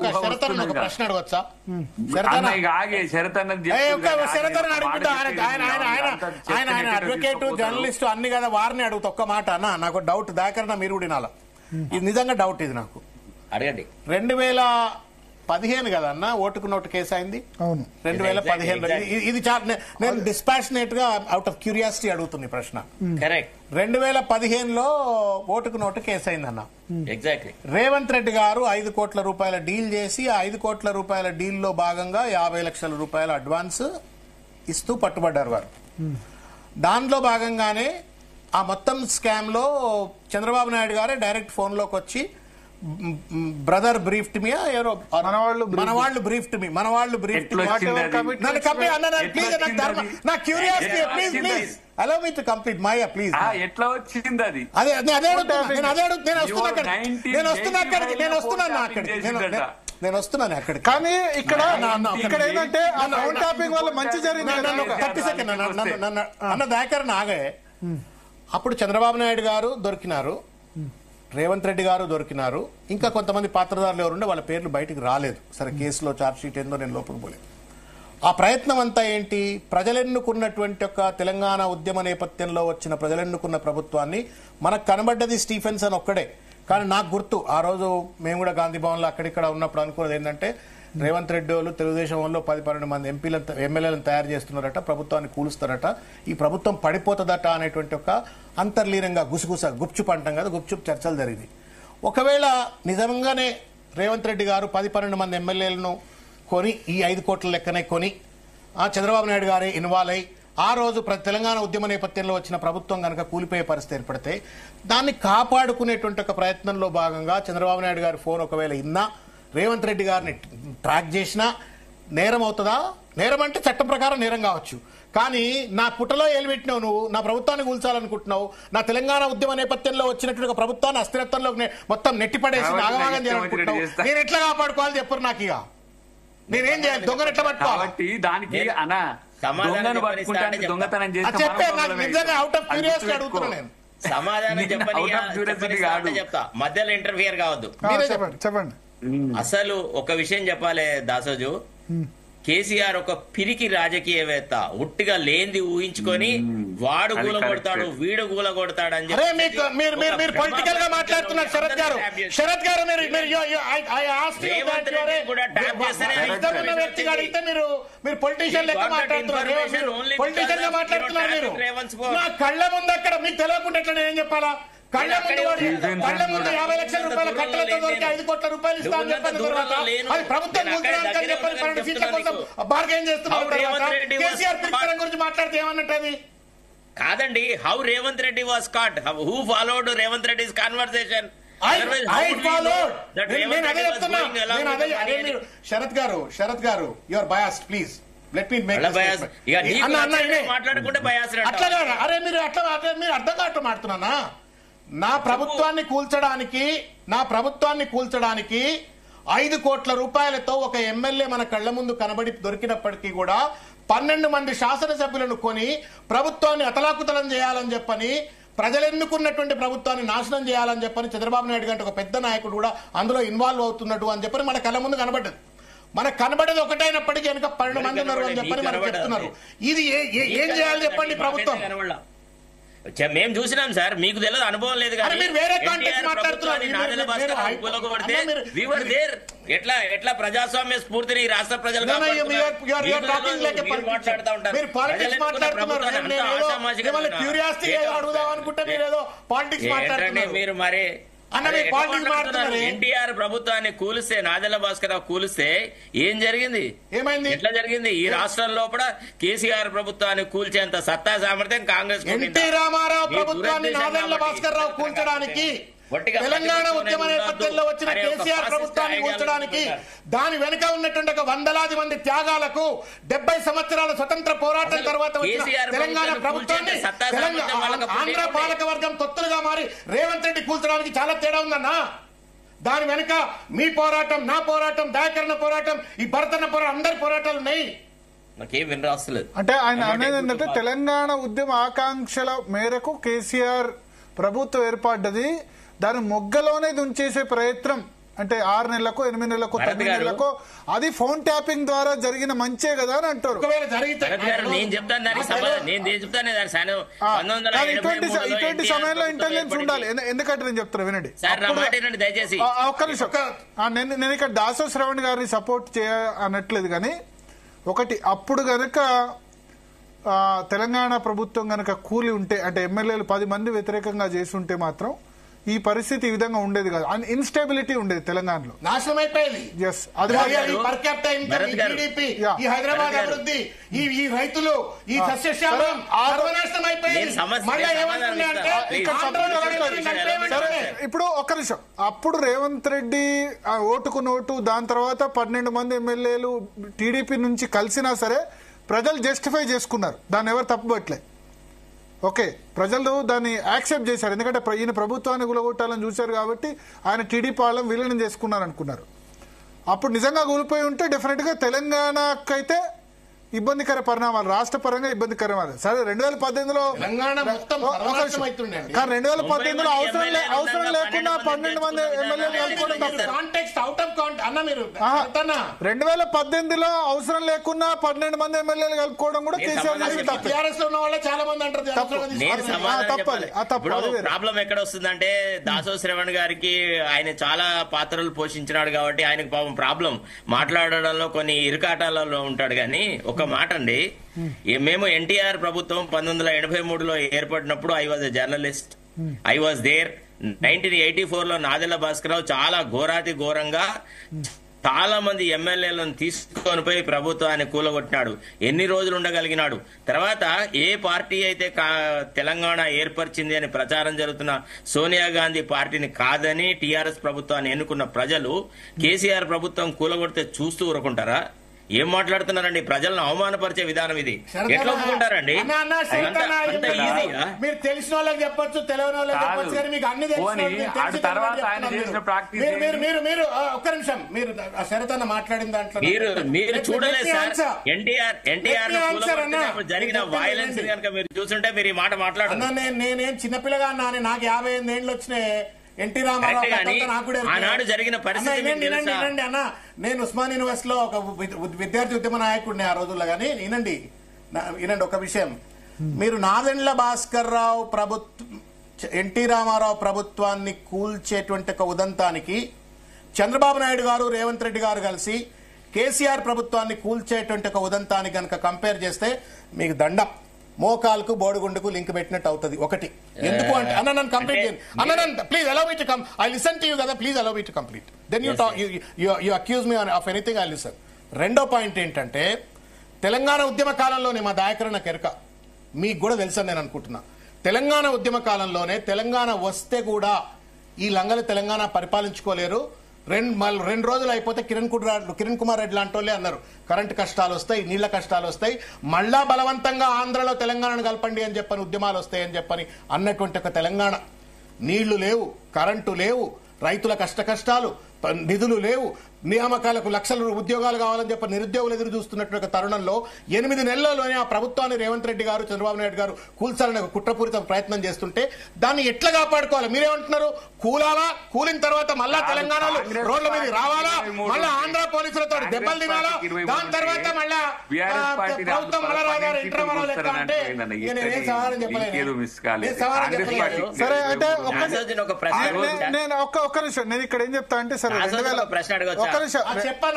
శరత్ ఒక ప్రశ్న అడగొచ్చా? ఆయన అడ్వకేట్ జర్నలిస్ట్ అన్ని కదా, వారిని అడుగుతా ఒక్క మాట అన్న. నాకు డౌట్ దాకరణ మీరు కూడా వినాలా, ఇది నిజంగా డౌట్ ఇది నాకు. అడగండి. 2015 కదా అన్న ఓటుకు నోటు కేసు అయింది. అవును 2015. ఇది నేను డిస్పాషనేట్ గా అవుట్ ఆఫ్ క్యూరియాసిటీ అడుగుతుంది ప్రశ్న. కరెక్ట్. 2015లో ఓటుకు నోటు కేసు అయిందన్న. ఎగ్జాక్ట్లీ. రేవంత్ రెడ్డి గారు 5 కోట్ల రూపాయల డీల్ చేసి, ఆ 5 కోట్ల రూపాయల డీల్ లో భాగంగా 50 లక్షల రూపాయల అడ్వాన్స్ ఇస్తూ పట్టుబడ్డారు వారు. దానిలో భాగంగానే ఆ మొత్తం స్కామ్ లో చంద్రబాబు నాయుడు గారే డైరెక్ట్ ఫోన్ లోకి వచ్చి బ్రదర్ బ్రీఫ్డ్ మీ, ఎవరో మనవాళ్ళు బ్రీఫ్డ్ మీ నన్ను కంప్లీట్ అన్న. ప్లీజ్ నా curiosity, please allow me to complete my please. ఎట్లా వచ్చింది అది? అదే నేను వస్తున్నాను అక్కడికి. కానీ ఇక్కడ ఏంటంటే టాపింగ్ వల్ల మంచి జరిగింది. 30 సెకండ్ అన్న దాకర్ నాగే. అప్పుడు చంద్రబాబు నాయుడు గారు దొరికినారు, రేవంత్ రెడ్డి గారు దొరికినారు, ఇంకా కొంతమంది పాత్రదారులు ఎవరుండే వాళ్ళ పేర్లు బయటికి రాలేదు. సరే కేసులో ఛార్జ్ షీట్ ఏందో నేను లోపలికి పోలేదు. ఆ ప్రయత్నం అంతా ఏంటి? ప్రజలెన్నుకున్నటువంటి ఒక తెలంగాణ ఉద్యమ నేపథ్యంలో వచ్చిన ప్రజలెన్నుకున్న ప్రభుత్వాన్ని మనకు కనబడ్డది స్టీఫెన్సన్ ఒక్కడే. కానీ నాకు గుర్తు, ఆ రోజు మేము కూడా గాంధీ భవన్ లో అక్కడిక్కడ ఉన్నప్పుడు అనుకున్నది ఏంటంటే, రేవంత్ రెడ్డి వాళ్ళు తెలుగుదేశం వాళ్ళు 10-12 మంది ఎమ్మెల్యేలను తయారు చేస్తున్నారట, ప్రభుత్వాన్ని కూలుస్తారట, ఈ ప్రభుత్వం పడిపోతుందట అనేటువంటి ఒక అంతర్లీనంగా గుప్చుప్ అంటాం కదా, గుప్చుప్ చర్చలు జరిగింది. ఒకవేళ నిజంగానే రేవంత్ రెడ్డి గారు 10-12 మంది ఎమ్మెల్యేలను కొని, ఈ 5 కోట్ల లెక్కనే కొని, చంద్రబాబు నాయుడు గారే ఇన్వాల్వ్ అయ్యి ఆ రోజు తెలంగాణ ఉద్యమ నేపథ్యంలో వచ్చిన ప్రభుత్వం కనుక కూలిపోయే పరిస్థితి ఏర్పడితే, దాన్ని కాపాడుకునేటువంటి ఒక ప్రయత్నంలో భాగంగా చంద్రబాబు నాయుడు గారి ఫోన్ ఒకవేళ ఇన్నా, రేవంత్ రెడ్డి గారిని ట్రాక్ చేసినా నేరం అవుతుందా? నేరం అంటే చట్టం ప్రకారం నేరం కావచ్చు. కానీ నా పుట్టలో ఏలిపెట్టినావు నువ్వు, నా ప్రభుత్వాన్ని కూల్చాలనుకుంటున్నావు, నా తెలంగాణ ఉద్యమ నేపథ్యంలో వచ్చినటువంటి ప్రభుత్వాన్ని అస్థిరత్వంలో మొత్తం నెట్టిపడేసి నాగభాగం చేయాలనుకుంటున్నావు. నేను ఎట్లా కాపాడుకోవాలి చెప్పరు నాకు. ఇక నేనేం చేయాలి? దొంగను ఎట్లా పట్టుకోవాలి? దానికి దొంగతనం నిజంగా అవుట్ ఆఫ్ క్యూరియాసిటీ అడుగుతున్నా నేను. సమాధానం చెప్తా, మధ్యలో ఇంటర్ఫియర్ కావద్దు. చెప్పండి. అసలు ఒక విషయం చెప్పాలి దాసోజు, కేసీఆర్ ఒక పిరికి రాజకీయవేత్త, ఉట్టిగా లేంది ఊహించుకొని వాడు గూల కొడతాడు, వీడు గూల కొడతాడు అని చెప్పి పొలిటికల్ గా మాట్లాడుతున్నారు. శరత్ గారు మీరు పొలిటీషియన్ లెక్క మాట్లాడుతున్నారు. పొలిటీషియన్ గా మాట్లాడుతున్నారు మీరు. నా కళ్ళ ముందు అక్కడ మీకు తెలియకుండా ఎట్లా నేను చెప్పాలా? కళ్ళ ముందు 50 లక్షల రూపాయల కట్టలతో దొరికి 5 కోట్ల రూపాయలు ఇస్తామని చెప్పిన తర్వాత అది ప్రభుత్వం కూల్చడానికి చెప్పని 12 సీట్ల కోసం బార్గెన్ చేస్తున్నారు. కేసీఆర్ పిరికితనం గురించి మాట్లాడితే ఏమన్నట్టు అది కాదండి. How Revanth Reddy was caught, who followed Revanth Reddy's conversation? Sharath గారు your bias, please let me make మాట్లాడుకుంటే బయాస్. అరే మీరు అర్థం కావటం మాడుతున్నానా? నా ప్రభుత్వాన్ని కూల్చడానికి 5 కోట్ల రూపాయలతో ఒక ఎమ్మెల్యే మన కళ్ల ముందు కనబడి దొరికినప్పటికీ కూడా 12 మంది శాసనసభ్యులను కొని ప్రభుత్వాన్ని అతలాకుతలం చేయాలని చెప్పని, ప్రజలెన్నుకున్నటువంటి ప్రభుత్వాన్ని నాశనం చేయాలని చెప్పని చంద్రబాబు నాయుడు గారి ఒక పెద్ద నాయకుడు కూడా అందులో ఇన్వాల్వ్ అవుతున్నట్టు అని చెప్పని మన కళ్ళ ముందు కనబడ్డది. మనకు కనబడేది ఒకటైనప్పటికీ వెనుక 12 మంది ఉన్నారు అని చెప్పని మనకు చెప్తున్నారు. ఇది ఏం చేయాలి చెప్పండి ప్రభుత్వం? మేము చూసినాం సార్, మీకు తెలియదు, అనుభవం లేదు. ఎట్లా ప్రజాస్వామ్య స్ఫూర్తిని రాష్ట్ర ప్రజలు మీరు మరి ఎన్టీఆర్ ప్రభుత్వాన్ని కూలిస్తే, నాదెళ్ల భాస్కర్ రావు కూలిస్తే ఏం జరిగింది? ఏమైంది? ఎట్లా జరిగింది? ఈ రాష్ట్రం లోపల కేసీఆర్ ప్రభుత్వాన్ని కూల్చేంత సత్తా సామర్థ్యం కాంగ్రెస్. ఎన్టీ రామారావు ప్రభుత్వాన్ని నాదెళ్ల భాస్కర్ రావు కూల్చడానికి, తెలంగాణ ఉద్యమ నేపథ్యంలో వచ్చిన కేసీఆర్ ప్రభుత్వాన్ని కూల్చడానికి, దాని వెనుక ఉన్నటువంటి ఒక 100లాది మంది త్యాగాలకు, 70 సంవత్సరాల స్వతంత్ర పోరాటం తర్వాత వచ్చిన తెలంగాణ ప్రభుత్వాన్ని ఆంధ్ర పాలక వర్గం తొత్తులుగా మారి రేవంత్ రెడ్డి కూల్చడానికి చాలా తేడా ఉందన్నా. దాని వెనుక మీ పోరాటం, నా పోరాటం, దయాకరణ పోరాటం, ఈ భరతన్న పోరాటం, అందరి పోరాటాలు ఉన్నాయి. నాకేం వినరాస్తలేదు. అంటే ఆయన అనేది ఏంటంటే, తెలంగాణ ఉద్యమ ఆకాంక్షల మేరకు కేసీఆర్ ప్రభుత్వం ఏర్పడ్డది, దాని మొగ్గలోనే దుంచేసే ప్రయత్నం అంటే 6 నెలలకో 8 నెలలకో భరత్ 9 గారు, నెలలకో అది ఫోన్ ట్యాపింగ్ ద్వారా జరిగిన మంచే కదా అని అంటారు. ఒకవేళ జరిగితే భరత్ గారు, నేను చెప్తాను దానికి సమాధానం. నేను చెప్తాను దానికి కానీ ఇటువంటి 1983 సమయంలో ఇంటెలిజెన్స్ ఉండాలి. ఎందుకంటే నేను చెప్తున్నా వినండి. సార్ నా మాట వినండి దయచేసి. ఒక్క నిమిషం. నేను ఇక్కడ దాసో శ్రవణ్ గారిని సపోర్ట్ చేయ అనట్లేదు, కానీ ఒకటి అప్పుడు గనక తెలంగాణ ప్రభుత్వం గనక కూలి ఉంటే, అంటే ఎమ్మెల్యేలు 10 మంది వ్యతిరేకంగా చేసి ఉంటే మాత్రం ఈ పరిస్థితి ఈ విధంగా ఉండేది కాదు. ఇన్స్టేబిలిటీ ఉండేది తెలంగాణలో. నాశనం అయిపోయింది. ఎస్, అది పర్ క్యాపిటల్ ఇన్కమ్, ఈ జీడీపీ, ఈ హైదరాబాద్ అభివృద్ధి, ఈ రైతులు, ఈ సస్యశ్యామలం సర్వనాశనం అయిపోయింది. మళ్ళీ ఏమంటున్నాయంటే ఇప్పుడు ఒక్క నిమిషం. అప్పుడు రేవంత్ రెడ్డి ఓటుకు నోటు, దాని తర్వాత 12 మంది ఎమ్మెల్యేలు టీడీపీ నుంచి కలిసినా సరే ప్రజలు జస్టిఫై చేసుకున్నారు, దాన్ని ఎవరు తప్పుపట్టలే. ఓకే, ప్రజలు దాన్ని యాక్సెప్ట్ చేశారు, ఎందుకంటే ఈయన ప్రభుత్వాన్ని కూలగొట్టాలని చూశారు కాబట్టి ఆయన టీడీపీ వాళ్ళని విలీనం చేసుకున్నారు అనుకున్నారు. అప్పుడు నిజంగా కూలిపోయి ఉంటే డెఫినెట్ గా తెలంగాణకైతే ఇబ్బందికర పరిణామాలు, రాష్ట్ర పరంగా ఇబ్బందికరమాలు. సరే 2018లో కానీ 2018లో అవసరం లేకుండా 12 మంది ఎమ్మెల్యేలు కలుపుకోవడం తప్పు. 2018లో అవసరం లేకుండా 12 మంది ఎమ్మెల్యేలు కలుపుకోవడం కూడా కేసీఆర్ చేసిన తప్పు. ప్రాబ్లం ఎక్కడ వస్తుందంటే, దాసో శ్రవణ్ గారికి ఆయన చాలా పాత్రలు పోషించినాడు కాబట్టి ఆయనకు పాపం ప్రాబ్లం మాట్లాడడంలో కొన్ని ఇరుకాటాలలో ఉంటాడు. కానీ ఒక మాట అండి, మేము ఎన్టీఆర్ ప్రభుత్వం 1983లో ఏర్పడినప్పుడు I was a journalist, I was there. 1984లో నాదెళ్ల భాస్కరరావు చాలా ఘోరాతి ఘోరంగా చాలా మంది ఎమ్మెల్యేలను తీసుకొని పోయి ప్రభుత్వాన్ని కూలగొట్టినాడు. ఎన్ని రోజులు ఉండగలిగినాడు? తర్వాత ఏ పార్టీ అయితే తెలంగాణ ఏర్పరిచింది అని ప్రచారం జరుగుతున్న సోనియా గాంధీ పార్టీని కాదని టీఆర్ఎస్ ప్రభుత్వాన్ని ఎన్నుకున్న ప్రజలు కేసీఆర్ ప్రభుత్వం కూలగొడితే చూస్తూ ఊరుకుంటారా? ఏం మాట్లాడుతున్నారండి? ప్రజలను అవమానపరిచే విధానం ఇది. ఎట్లా ఒప్పుకుంటారండి? మీరు తెలిసిన వాళ్ళకి చెప్పొచ్చు, తెలియని వాళ్ళకి చెప్పొచ్చు, కానీ మీకు అన్ని మీరు ఒక్క నిమిషం, మీరు శరతన్న మాట్లాడిన దాంట్లో మీరు చూడలేదు సార్. ఎన్టీఆర్ జరిగిన వైలెన్స్ కనుక మీరు చూస్తుంటే మీరు ఈ మాట మాట్లాడుతున్నా. నేనేం చిన్నపిల్లగా అన్నా, నాకు 58 ఏళ్ళు వచ్చినాయి. ఎన్టీ రామారావు ఆనాడు జరిగిన పరిస్థితి అన్న, నేను ఉస్మాన్ యూనివర్సిటీలో ఒక విద్యార్థి ఉద్యమ నాయకుడిని ఆ రోజుల్లో. కానీ వినండి ఒక విషయం, మీరు నాదెండ్ల భాస్కర్ రావు ఎన్టీ రామారావు ప్రభుత్వాన్ని కూల్చేటువంటి ఒక ఉదంతానికి చంద్రబాబు నాయుడు గారు, రేవంత్ రెడ్డి గారు కలిసి కేసీఆర్ ప్రభుత్వాన్ని కూల్చేటువంటి ఒక ఉదంతానికి కనుక కంపేర్ చేస్తే మీకు దండం, మోకాలకు బోడిగుండుకు లింక్ పెట్టినట్టు అవుతుంది. ఒకటి ఎందుకు అంటే అన్న, నన్ను కంప్లీట్ చేయండి అన్న, please allow me to come, I listen to you కదా, please allow me to complete, then you accuse me of anything, I listen. రెండో పాయింట్ ఏంటంటే, తెలంగాణ ఉద్యమ కాలంలోనే మా దాయకరణ కెరక మీకు కూడా తెలుసని నేను అనుకుంటున్నా. తెలంగాణ ఉద్యమ కాలంలోనే తెలంగాణ వస్తే కూడా ఈ లంగలు తెలంగాణ పరిపాలించుకోలేరు, 2 రోజులు అయిపోతే కిరణ్ కుమార్ రెడ్డి లాంటి వాళ్ళే అన్నారు, కరెంటు కష్టాలు వస్తాయి, నీళ్ల కష్టాలు వస్తాయి, మళ్ళా బలవంతంగా ఆంధ్రలో తెలంగాణను కలపండి అని చెప్పని ఉద్యమాలు వస్తాయని చెప్పని అన్నటువంటి ఒక తెలంగాణ. నీళ్లు లేవు, కరెంటు లేవు, రైతుల కష్టాలు, నిధులు లేవు, నియామకాలకు లక్షల ఉద్యోగాలు కావాలని చెప్పి నిరుద్యోగులు ఎదురు చూస్తున్నటువంటి తరుణంలో 8 నెలల్లోనే ఆ ప్రభుత్వాన్ని రేవంత్ రెడ్డి గారు, చంద్రబాబు నాయుడు గారు కూల్చాలని ఒక కుట్రపూరిత ప్రయత్నం చేస్తుంటే దాన్ని ఎట్లా కాపాడుకోవాలి? మీరేమంటున్నారు? కూలాలా? కూలిన తర్వాత మళ్ళా తెలంగాణలో రోడ్ల మీద రావాలా? మళ్ళా ఆంధ్ర పోలీసులతో దెబ్బలు తినాలా? దాని తర్వాత మళ్ళా ప్రభుత్వం మళ్ళా రాగారు ఇంటర్మలో లెక్క అంటే నేనేం సమాధానం చెప్పలేదు. సరే, అంటే ఒక్క నిమిషం, నేను ఇక్కడ ఏం చెప్తా అంటే, సరే 2000 ప్రశ్న అడగొచ్చా? చెప్పాను.